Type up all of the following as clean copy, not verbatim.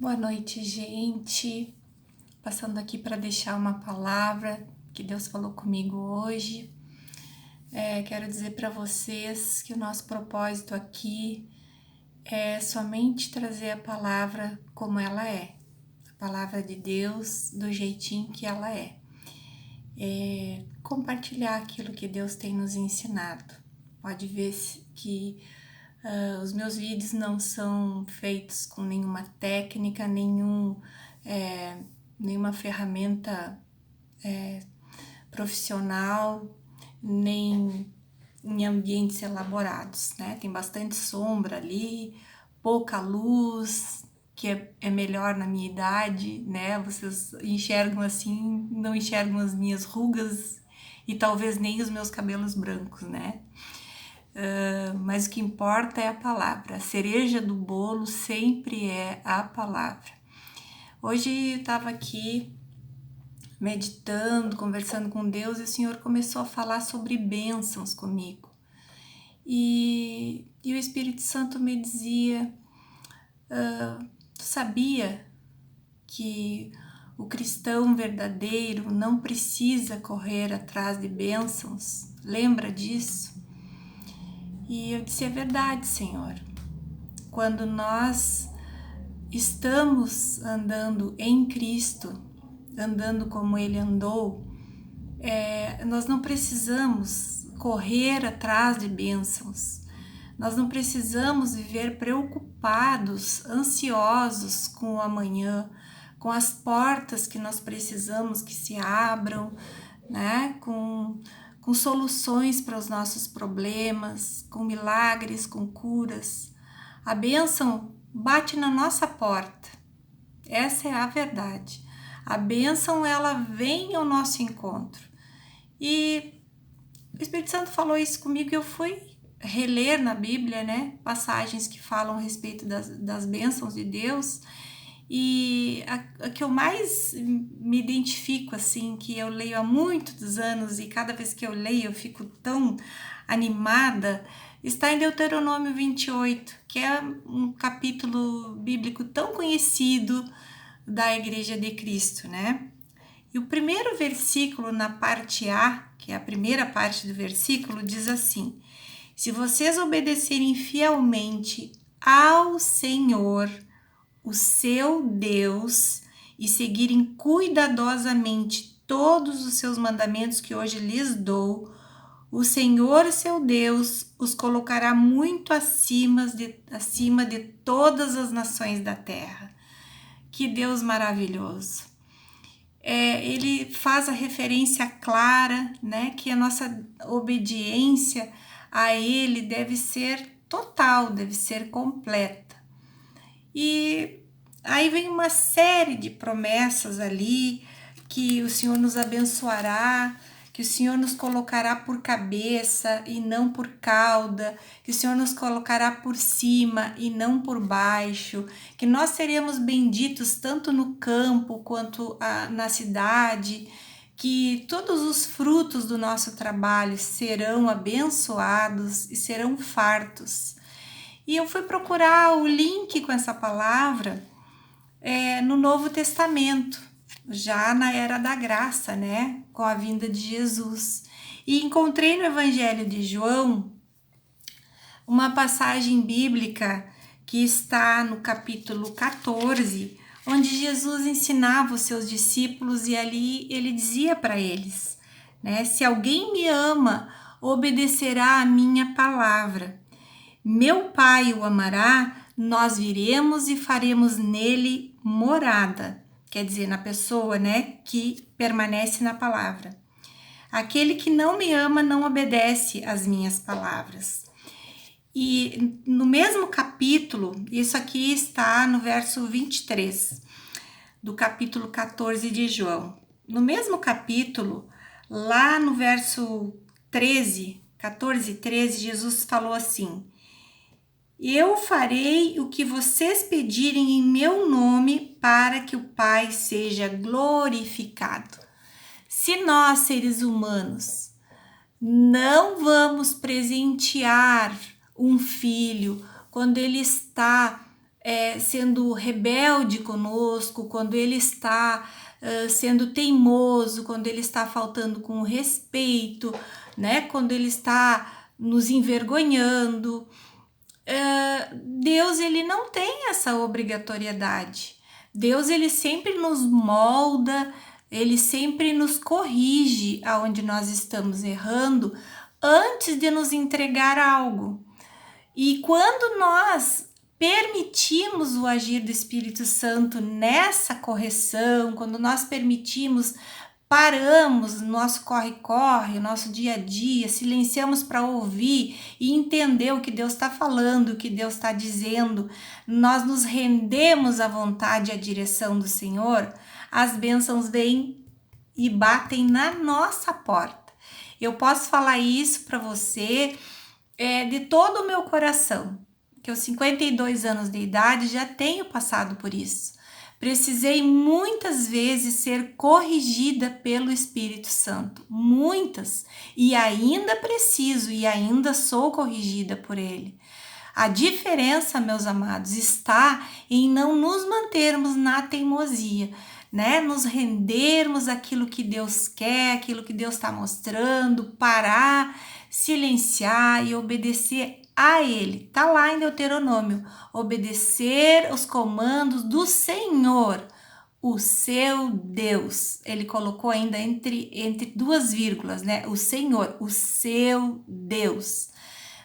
Boa noite, gente. Passando aqui para deixar uma palavra que Deus falou comigo hoje. Quero dizer para vocês que o nosso propósito aqui é somente trazer a palavra como ela é, a palavra de Deus do jeitinho que ela é. Compartilhar aquilo que Deus tem nos ensinado. Pode ver que os meus vídeos não são feitos com nenhuma técnica, nenhuma ferramenta profissional, nem em ambientes elaborados, né? Tem bastante sombra ali, pouca luz, que é melhor na minha idade, né? Vocês enxergam assim, não enxergam as minhas rugas e talvez nem os meus cabelos brancos, né? Mas o que importa é a palavra. A cereja do bolo sempre é a palavra. Hoje eu estava aqui meditando, conversando com Deus e o Senhor começou a falar sobre bênçãos comigo. E o Espírito Santo me dizia, tu sabia que o cristão verdadeiro não precisa correr atrás de bênçãos? Lembra disso? E eu disse, é verdade, Senhor. Quando nós estamos andando em Cristo, andando como Ele andou, nós não precisamos correr atrás de bênçãos. Nós não precisamos viver preocupados, ansiosos com o amanhã, com as portas que nós precisamos que se abram, né? Com soluções para os nossos problemas, com milagres, com curas. A bênção bate na nossa porta. Essa é a verdade. A bênção, ela vem ao nosso encontro. E o Espírito Santo falou isso comigo e eu fui reler na Bíblia, né? Passagens que falam a respeito das bênçãos de Deus. E a que eu mais me identifico, assim, que eu leio há muitos anos e cada vez que eu leio eu fico tão animada, está em Deuteronômio 28, que é um capítulo bíblico tão conhecido da Igreja de Cristo, né? E o primeiro versículo na parte A, que é a primeira parte do versículo, diz assim: se vocês obedecerem fielmente ao Senhor, o seu Deus, e seguirem cuidadosamente todos os seus mandamentos que hoje lhes dou, o Senhor, seu Deus, os colocará muito acima de todas as nações da terra. Que Deus maravilhoso! Ele faz a referência clara, né, que a nossa obediência a Ele deve ser total, deve ser completa. E aí vem uma série de promessas ali, que o Senhor nos abençoará, que o Senhor nos colocará por cabeça e não por cauda, que o Senhor nos colocará por cima e não por baixo, que nós seremos benditos tanto no campo quanto na cidade, que todos os frutos do nosso trabalho serão abençoados e serão fartos. E eu fui procurar o link com essa palavra no Novo Testamento, já na Era da Graça, né? Com a vinda de Jesus. E encontrei no Evangelho de João uma passagem bíblica que está no capítulo 14, onde Jesus ensinava os seus discípulos e ali ele dizia para eles, né? Se alguém me ama, obedecerá a minha palavra. Meu Pai o amará, nós viremos e faremos nele morada. Quer dizer, na pessoa, né, que permanece na palavra. Aquele que não me ama não obedece às minhas palavras. E no mesmo capítulo, isso aqui está no verso 23, do capítulo 14 de João. No mesmo capítulo, lá no verso 13, 14 e 13, Jesus falou assim: eu farei o que vocês pedirem em meu nome para que o Pai seja glorificado. Se nós, seres humanos, não vamos presentear um filho quando ele está sendo rebelde conosco, quando Ele está sendo teimoso, quando Ele está faltando com respeito, né? Quando Ele está nos envergonhando. Deus, ele não tem essa obrigatoriedade. Deus, ele sempre nos molda, ele sempre nos corrige aonde nós estamos errando antes de nos entregar algo. E quando nós permitimos o agir do Espírito Santo nessa correção, quando nós paramos nosso corre-corre, nosso dia a dia, silenciamos para ouvir e entender o que Deus está falando, o que Deus está dizendo, nós nos rendemos à vontade e à direção do Senhor, as bênçãos vêm e batem na nossa porta. Eu posso falar isso para você de todo o meu coração, que aos 52 anos de idade já tenho passado por isso. Precisei muitas vezes ser corrigida pelo Espírito Santo, muitas, e ainda preciso e ainda sou corrigida por ele. A diferença, meus amados, está em não nos mantermos na teimosia, né? Nos rendermos àquilo que Deus quer, aquilo que Deus está mostrando, parar, silenciar e obedecer a Ele. Tá lá em Deuteronômio, obedecer os comandos do Senhor, o seu Deus. Ele colocou ainda entre duas vírgulas, né? O Senhor, o seu Deus.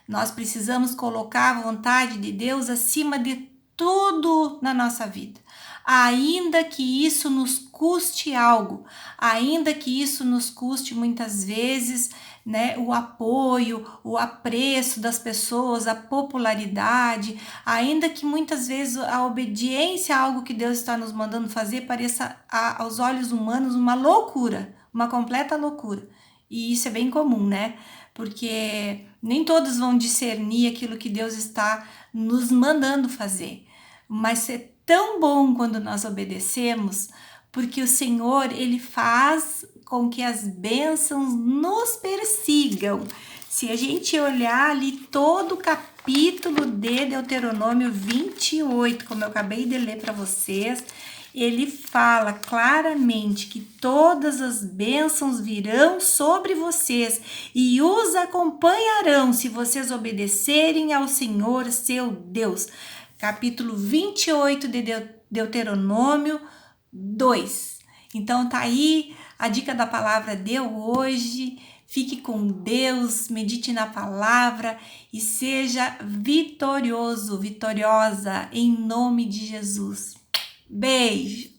Nós precisamos colocar a vontade de Deus acima de tudo na nossa vida. Ainda que isso nos custe algo, ainda que isso nos custe muitas vezes, né, o apoio, o apreço das pessoas, a popularidade, ainda que muitas vezes a obediência a algo que Deus está nos mandando fazer pareça aos olhos humanos uma loucura, uma completa loucura. E isso é bem comum, né? Porque nem todos vão discernir aquilo que Deus está nos mandando fazer. Mas é tão bom quando nós obedecemos, porque o Senhor, ele faz com que as bênçãos nos persigam. Se a gente olhar ali todo o capítulo de Deuteronômio 28, como eu acabei de ler para vocês, ele fala claramente que todas as bênçãos virão sobre vocês e os acompanharão se vocês obedecerem ao Senhor, seu Deus. Capítulo 28 de Deuteronômio 2. Então tá aí a dica da palavra de hoje. Fique com Deus, medite na palavra e seja vitorioso, vitoriosa, em nome de Jesus. Beijo!